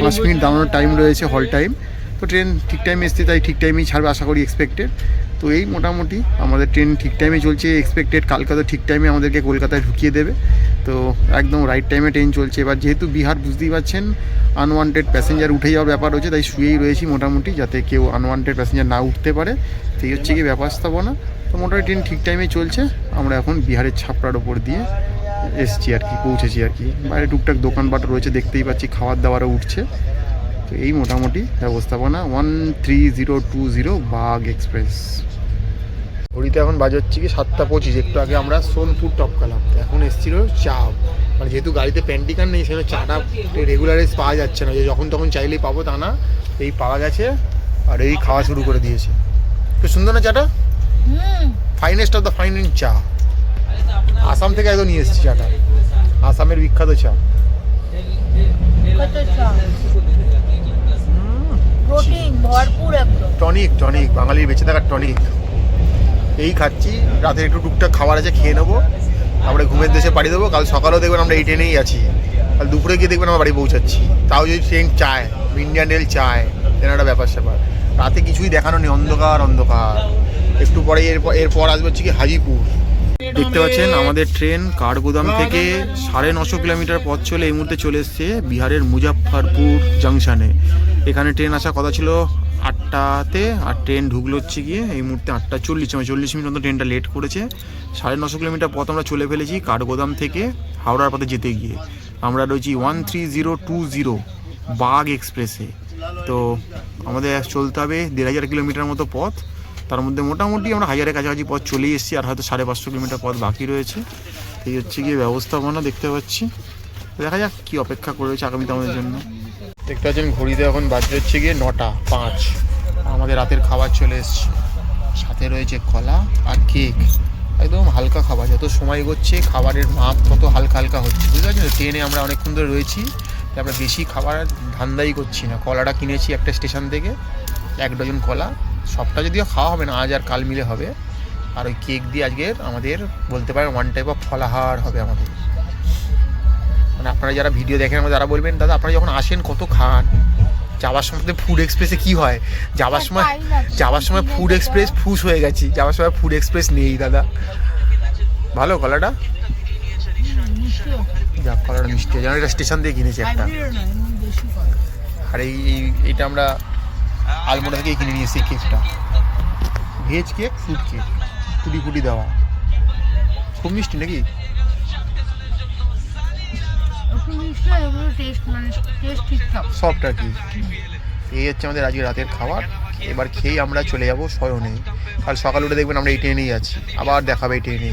5 মিনিট দাঁড়ানোর টাইম রয়েছে, হল টাইম। তো ট্রেন ঠিক টাইমে এসছে, তাই ঠিক টাইমেই ছাড়বে আশা করি, এক্সপেক্টেড। তো এই মোটামুটি আমাদের ট্রেন ঠিক টাইমে চলছে, এক্সপেক্টেড কালকে তো ঠিক টাইমে আমাদেরকে কলকাতায় ঢুকিয়ে দেবে। তো একদম রাইট টাইমে ট্রেন চলছে। এবার যেহেতু বিহার বুঝতেই পারছেন আনওয়ান্টেড প্যাসেঞ্জার উঠে যাওয়ার ব্যাপার হচ্ছে, তাই শুয়েই রয়েছি মোটামুটি, যাতে কেউ আনওয়ান্টেড প্যাসেঞ্জার না উঠতে পারে। তো এই হচ্ছে কি ব্যবস্থাপনা। তো মোটামুটি ট্রেন ঠিক টাইমে চলছে। আমরা এখন বিহারের ছাপড়ার ওপর দিয়ে এসছি আর কি, পৌঁছেছি আর কি। বাইরে টুকটাক দোকানপাট রয়েছে, দেখতেই পাচ্ছি, খাবার দাবারও উঠছে। তো এই মোটামুটি ব্যবস্থাপনা 13020 বাগ এক্সপ্রেস। ঘড়িতে এখন বাজে হচ্ছে কি 7টা 25। একটু আগে আমরা সোনপুর টপকালাম, এখন এসেছিল চা। মানে যেহেতু গাড়িতে প্যান্টিকার নেই, সেখানে চাটা রেগুলারাইজ পাওয়া যাচ্ছে না, যে যখন তখন চাইলেই পাবো তা না, এই পাওয়া গেছে আর এই খাওয়া শুরু করে দিয়েছে। তো সুন্দর না চাটা? ফাইনেস্ট অফ দ্য ফাইন চা। আসাম থেকে একদম নিয়ে এসেছি চাটা, আসামের বিখ্যাত চা। টনিক বাঙালির বেঁচে থাকার টনিক। এই খাচ্ছি, রাতে একটু টুকটাক খাবার আছে, খেয়ে নেবো, তারপরে ঘুমের দেশে পাড়ি দেবো। কাল সকালেও দেখবেন আমরা এই ট্রেনেই আছি, কাল দুপুরে গিয়ে দেখবেন আমরা বাড়ি পৌঁছাচ্ছি, তাও যদি ট্রেন চায়, ইন্ডিয়ান রেল চায়, তেন একটা ব্যাপার স্যাপার। রাতে কিছুই দেখানো নেই, অন্ধকার। একটু পরে এরপর আসবে হচ্ছে কি হাজিপুর। দেখতে পাচ্ছেন আমাদের ট্রেন কাঠগোদাম থেকে 950 কিলোমিটার পথ চলে এই মুহূর্তে চলে এসছে বিহারের মুজাফফরপুর জাংশনে। এখানে ট্রেন আসার কথা ছিল 8টাতে, আর ট্রেন ঢুকলো হচ্ছে গিয়ে এই মুহূর্তে 8:40, 40 মিনিট মতো ট্রেনটা লেট করেছে। 950 কিলোমিটার পথ আমরা চলে ফেলেছি কাঠগোদাম থেকে হাওড়ার পথে যেতে গিয়ে। আমরা রয়েছি 13020 বাগ এক্সপ্রেসে। তো আমাদের চলতে হবে 1500 কিলোমিটার মতো পথ, তার মধ্যে মোটামুটি আমরা 1000-এর কাছাকাছি পথ চলেই এসেছি, আর হয়তো 550 কিলোমিটার পথ বাকি রয়েছে। এই হচ্ছে গিয়ে ব্যবস্থাপনা দেখতে পাচ্ছি। দেখা যাক কী অপেক্ষা করে রয়েছে আগামীতে আমাদের জন্য। দেখতে পাচ্ছেন ঘড়িতে এখন বাজে হচ্ছে গিয়ে 9:05। আমাদের রাতের খাবার চলে এসছে, সাথে রয়েছে কলা আর কেক। একদম হালকা খাবার, যত সময় এগোচ্ছে খাবারের মাপ তত হালকা হালকা হচ্ছে, বুঝতে পারছেন? ট্রেনে আমরা অনেকক্ষণ ধরে রয়েছি, তাই আমরা বেশি খাবার ধান্দাই করছি না। কলাটা কিনেছি একটা স্টেশন থেকে, 1 ডজন কলা, সবটা যদিও খাওয়া হবে না, আজ আর কাল মিলে হবে। আর ওই কেক দিয়ে আজকের আমাদের বলতে পারেন ওয়ান টাইপ অফ ফলাহার হবে আমাদের। মানে আপনারা যারা ভিডিও দেখেন আমাদের, যারা বলবেন দাদা আপনারা যখন আসেন কত খান, যাওয়ার সময় ফুড এক্সপ্রেসে কী হয়, যাওয়ার সময় ফুড এক্সপ্রেস ফুস হয়ে গেছি, যাওয়ার সময় ফুড এক্সপ্রেস নেই দাদা। ভালো কলাটা, যাক কলাটা মিষ্টি, যেন এটা স্টেশন দিয়ে কিনেছি একটা। আর এইটা আমরা আলমোড়া থেকেই কিনে নিয়েছি কেকটা, ভেজ কেক, ফ্রুট কেক, ফুটি দেওয়া, খুব মিষ্টি নাকি? সফট আর কি। এই হচ্ছে আমাদের আজকে রাতের খাবার। এবার খেয়েই আমরা চলে যাবো শয়নে। কাল সকাল উঠে দেখবেন আমরা এই ট্রেনেই আছি, আবার দেখাবে এই ট্রেনে,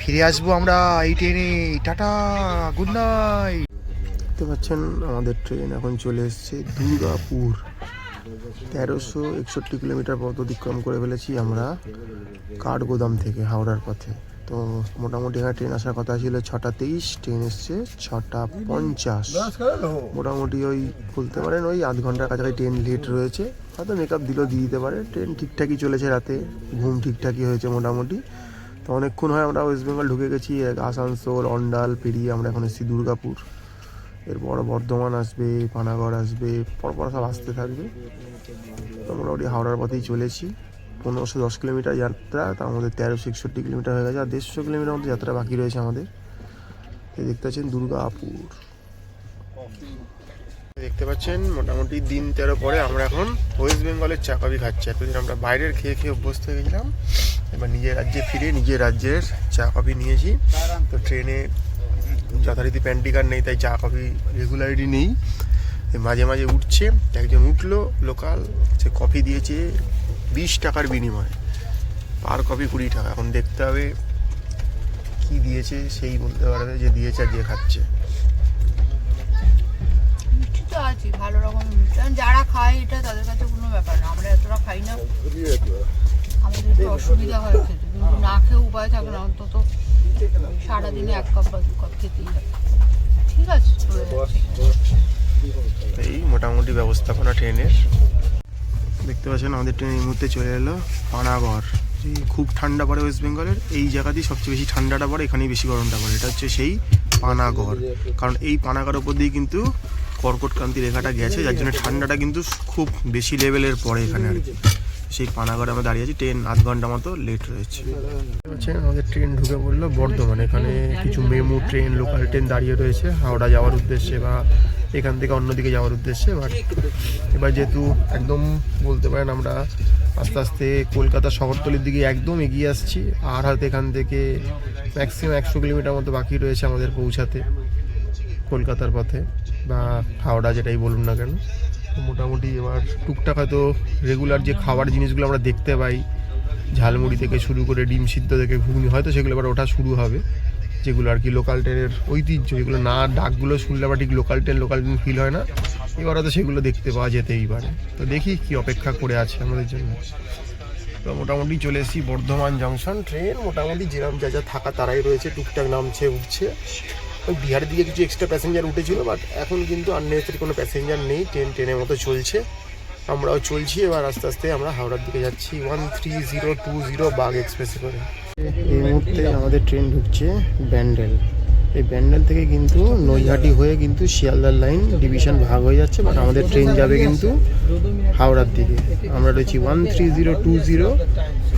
ফিরে আসবো আমরা এই ট্রেনে। Tata, good night. দেখতে পাচ্ছেন আমাদের ট্রেন এখন চলে এসছে দুর্গাপুর। 1361 কিলোমিটার পথ অতিক্রম করে ফেলেছি আমরা কাঠগোদাম থেকে হাওড়ার পথে। তো মোটামুটি এখানে ট্রেন আসার কথা ছিল 6:23, ট্রেন এসছে 6:50। মোটামুটি ওই বলতে পারেন ওই আধ ঘন্টার কাছাকাছি ট্রেন লেট রয়েছে, হয়তো মেকআপ দিলেও দিয়ে দিতে পারে। ট্রেন ঠিকঠাকই চলেছে, রাতে ঘুম ঠিকঠাকই হয়েছে মোটামুটি। তো অনেকক্ষণ হয় আমরা ওয়েস্ট বেঙ্গল ঢুকে গেছি, আসানসোল অন্ডাল পেরিয়ে আমরা এখন এসেছি দুর্গাপুর। এরপর বর্ধমান আসবে, পানাগড় আসবে, পরপর সব আসতে থাকবে। তো মোটামুটি হাওড়ার পথেই চলেছি। 1510 কিলোমিটার যাত্রা, তার মধ্যে 1361 কিলোমিটার হয়ে গেছে, আর 150 কিলোমিটার মধ্যে যাত্রা বাকি রয়েছে আমাদের। এই দেখতে পাচ্ছেন দুর্গাপুর, দেখতে পাচ্ছেন মোটামুটি দিন 13 পরে আমরা এখন ওয়েস্ট বেঙ্গলের চা কফি খাচ্ছি। এতদিন আমরা বাইরের খেয়ে খেয়ে অভ্যস্ত হয়ে গেছিলাম, এবার নিজের রাজ্যে ফিরে নিজের রাজ্যের চা কফি নিয়েছি। তো ট্রেনে যথারীতি প্যান্টিকার নেই, তাই চা কফি রেগুলারিটি নেই, মাঝে মাঝে উঠছে। একজন উঠলো লোকাল, সে কফি দিয়েছে 20 টাকার বিনিময়ে, পার কপি 20 টাকা। এখন দেখতে হবে কি দিয়েছে, সেই বলতে পারবে যে দিয়েছে আর যে খাচ্ছে। মিষ্টি তো আছে, ভালো রকম মিষ্টি, যারা খায় এটা তাদের কাছে কোনো ব্যাপার না, আমরা এতটা খাই না, আমাদের একটু অসুবিধা হয় খেতে, কিন্তু না খেয়ে উপায় থাকে না, অন্তত সারাদিনে 1 কাপ বা 2 কাপ খেতেই হয়। ঠিক আছে, এই মোটামুটি ব্যবস্থাপনা ট্রেনের। দেখতে পাচ্ছেন আমাদের ট্রেন এই মুহূর্তে চলে এলো পানাগড়। খুব ঠান্ডা পড়ে ওয়েস্ট বেঙ্গলের এই জায়গাতেই সবচেয়ে বেশি ঠান্ডাটা পড়ে, এখানেই বেশি গরমটা পড়ে। এটা হচ্ছে সেই পানাগড়, কারণ এই পানাগড়ের উপর দিয়ে কিন্তু কর্কট ক্রান্তি রেখাটা গেছে, যার জন্য ঠান্ডাটা কিন্তু খুব বেশি লেভেলের পড়ে এখানে আর কি। সেই পানাগড়ে আমরা দাঁড়িয়ে আছি, ট্রেন আধ ঘন্টা মতো লেট রয়েছে। আমাদের ট্রেন ঢুকে পড়লো বর্ধমান। এখানে কিছু মেমু ট্রেন, লোকাল ট্রেন দাঁড়িয়ে রয়েছে হাওড়া যাওয়ার উদ্দেশ্যে বা এখান থেকে অন্যদিকে যাওয়ার উদ্দেশ্যে। বাট এবার যেহেতু একদম বলতে পারেন আমরা আস্তে আস্তে কলকাতা শহরতলির দিকে একদম এগিয়ে আসছি, আর হয়তো এখান থেকে ম্যাক্সিমাম 100 কিলোমিটার মতো বাকি রয়েছে আমাদের পৌঁছাতে কলকাতার পথে বা হাওড়া, যেটাই বলুন না কেন। মোটামুটি এবার টুকটাক হয়তো রেগুলার যে খাবার জিনিসগুলো আমরা দেখতে পাই, ঝালমুড়ি থেকে শুরু করে ডিম সিদ্ধ থেকে ঘুগনি, হয়তো সেগুলো এবার ওঠা শুরু হবে, যেগুলো আর কি লোকাল ট্রেনের ঐতিহ্য, যেগুলো না ডাকগুলো শুনলে আবার ঠিক লোকাল ট্রেন ফিল হয় না। এবার হয়তো সেগুলো দেখতে পাওয়া যেতেই পারে। তো দেখি কি অপেক্ষা করে আছে আমাদের জন্য। তো মোটামুটি চলে এসেছি বর্ধমান জংশন। ট্রেন মোটামুটি যেরকম যা যা থাকা তারাই রয়েছে, টুকটাক নামছে উঠছে। ওই বিহারের দিকে কিছু এক্সট্রা প্যাসেঞ্জার উঠেছিল, বাট এখন কিন্তু আননেসেসারি কোনো প্যাসেঞ্জার নেই, ট্রেনের মতো চলছে, আমরাও চলছি। এবার আস্তে আস্তে আমরা হাওড়ার দিকে যাচ্ছি 13020 বাগ এক্সপ্রেসে করে। এই মুহূর্তে আমাদের ট্রেন ঢুকছে ব্যান্ডেল। এই ব্যান্ডেল থেকে কিন্তু নৈহাটি হয়ে কিন্তু শিয়ালদার লাইন ডিভিশন ভাগ হয়ে যাচ্ছে, বাট আমাদের ট্রেন যাবে কিন্তু হাওড়ার দিকে। আমরা রয়েছি 13020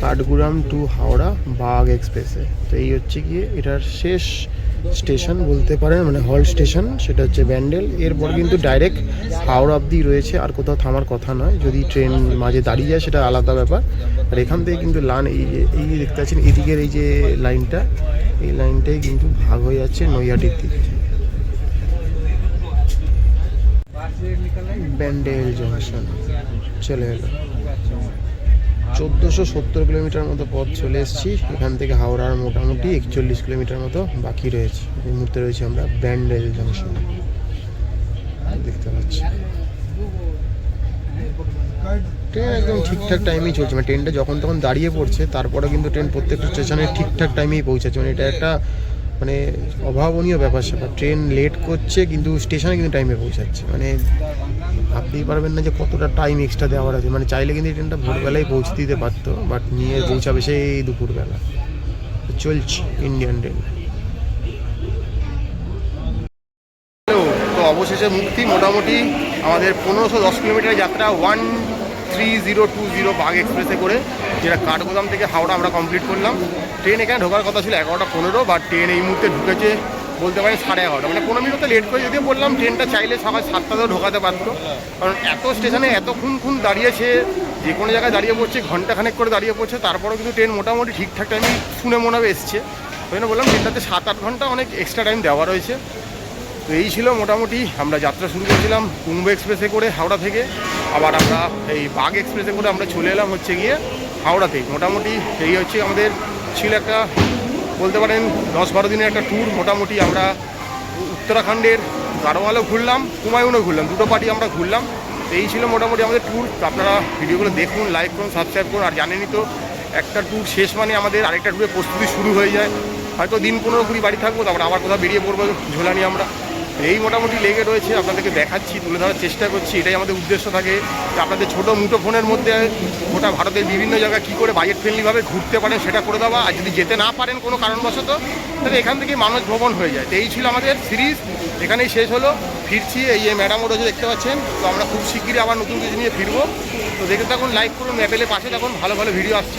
কাঠগুদাম টু হাওড়া বাগ এক্সপ্রেসে। তো এই হচ্ছে গিয়ে এটার শেষ স্টেশন বলতে পারেন, মানে হল স্টেশন, সেটা হচ্ছে ব্যান্ডেল। এরপর কিন্তু ডাইরেক্ট হাওড়া অবধি রয়েছে, আর কোথাও থামার কথা নয়। যদি ট্রেন মাঝে দাঁড়িয়ে যায় সেটা আলাদা ব্যাপার। আর এখান থেকে কিন্তু এই যে দেখতে পাচ্ছেন এদিকের এই যে লাইনটা, এই লাইনটাই কিন্তু ভাগ হয়ে যাচ্ছে নৈহাটির দিকে। ব্যান্ডেল জংশন চলে এলো। 1470 কিলোমিটার মতো পথ চলে এসেছি। এখান থেকে হাওড়ার মোটামুটি 41 কিলোমিটার মতো বাকি রয়েছে। এই মুহূর্তে রয়েছে আমরা ব্যান্ডেল জংশন দেখতে পাচ্ছি। ট্রেন একদম ঠিকঠাক টাইমেই চলছে, মানে ট্রেনটা যখন তখন দাঁড়িয়ে পড়ছে, তারপরে কিন্তু ট্রেন প্রত্যেকটা স্টেশনে ঠিকঠাক টাইমেই পৌঁছাচ্ছে। মানে এটা একটা মানে অভাবনীয় ব্যাপার স্যাপার। ট্রেন লেট করছে কিন্তু স্টেশনে কিন্তু টাইমে পৌঁছাচ্ছে। মানে ভাবতেই পারবেন না যে কতটা টাইম এক্সট্রা দেওয়ার আছে। মানে চাইলে কিন্তু এই ট্রেনটা ভোরবেলায় পৌঁছে দিতে পারতো, বাট নিয়ে পৌঁছাবে সেই দুপুরবেলা। চলছে ইন্ডিয়ান রেল। তো অবশেষে মুক্তি। মোটামুটি আমাদের 1510 কিলোমিটার যাত্রা 13020 বাগ এক্সপ্রেসে করে, যেটা কাঠগোদাম থেকে হাওড়া আমরা কমপ্লিট করলাম। ট্রেন এখানে ঢোকার কথা ছিল 11:15, বাট ট্রেন এই মুহূর্তে ঢুকেছে বলতে পারেন 11:30। মানে 15 মিনিট লেট করে যদিও বললাম, ট্রেনটা চাইলে সকাল 7টাতেও ঢোকাতে পারতো, কারণ এত স্টেশনে এতক্ষণ দাঁড়িয়েছে, যে কোনো জায়গায় দাঁড়িয়ে পড়ছে, ঘন্টাখানেক করে দাঁড়িয়ে পড়ছে, তারপরেও কিন্তু ট্রেন মোটামুটি ঠিকঠাক টাইমে শুনে মনে হবে এসছে। ওই জন্য বললাম ট্রেনটাতে 7-8 ঘন্টা অনেক এক্সট্রা টাইম দেওয়া রয়েছে। তো এই ছিল মোটামুটি আমরা যাত্রা শুরু করেছিলাম কুম্ভ এক্সপ্রেসে করে হাওড়া থেকে। আবার আমরা এই বাগ এক্সপ্রেসে করে আমরা চলে এলাম হচ্ছে গিয়ে হাওড়াতে। মোটামুটি এই হচ্ছে আমাদের ছিল একটা বলতে পারেন 10-12 দিনের একটা ট্যুর। মোটামুটি আমরা উত্তরাখণ্ডের গাড়োয়ালও ঘুরলাম, কুমায়ুনও ঘুরলাম, দুটো পার্টি আমরা ঘুরলাম। এই ছিল মোটামুটি আমাদের ট্যুর। তো আপনারা ভিডিওগুলো দেখুন, লাইক করুন, সাবস্ক্রাইব করুন। আর জানেনই তো একটা ট্যুর শেষ মানে আমাদের আরেকটা ট্যুরের প্রস্তুতি শুরু হয়ে যায়। হয়তো দিন 15-20 বাড়ি থাকবো, তারপর আবার কোথাও বেরিয়ে পড়বো ঝোলানি আমরা। এই মোটামুটি লেগে রয়েছে, আপনাদেরকে দেখাচ্ছি, তুলে ধরার চেষ্টা করছি। এটাই আমাদের উদ্দেশ্য থাকে যে আপনাদের ছোটো মুঠো ফোনের মধ্যে গোটা ভারতের বিভিন্ন জায়গা কী করে বাজেট ফ্রেন্ডলিভাবে ঘুরতে পারেন সেটা করে দেওয়া। আর যদি যেতে না পারেন কোনো কারণবশত, তাহলে এখান থেকেই মানস ভ্রমণ হয়ে যায়। তো এই ছিল আমাদের সিরিজ, এখানেই শেষ হলো। ফিরছি, এই ম্যাডামও রয়েছে দেখতে পাচ্ছেন। তো আমরা খুব শিগগিরই আবার নতুন কিছু নিয়ে ফিরবো। তো দেখতে থাকুন, লাইক করুন, ম্যাপেলের পাশে থাকুন, ভালো ভালো ভিডিও আসছে।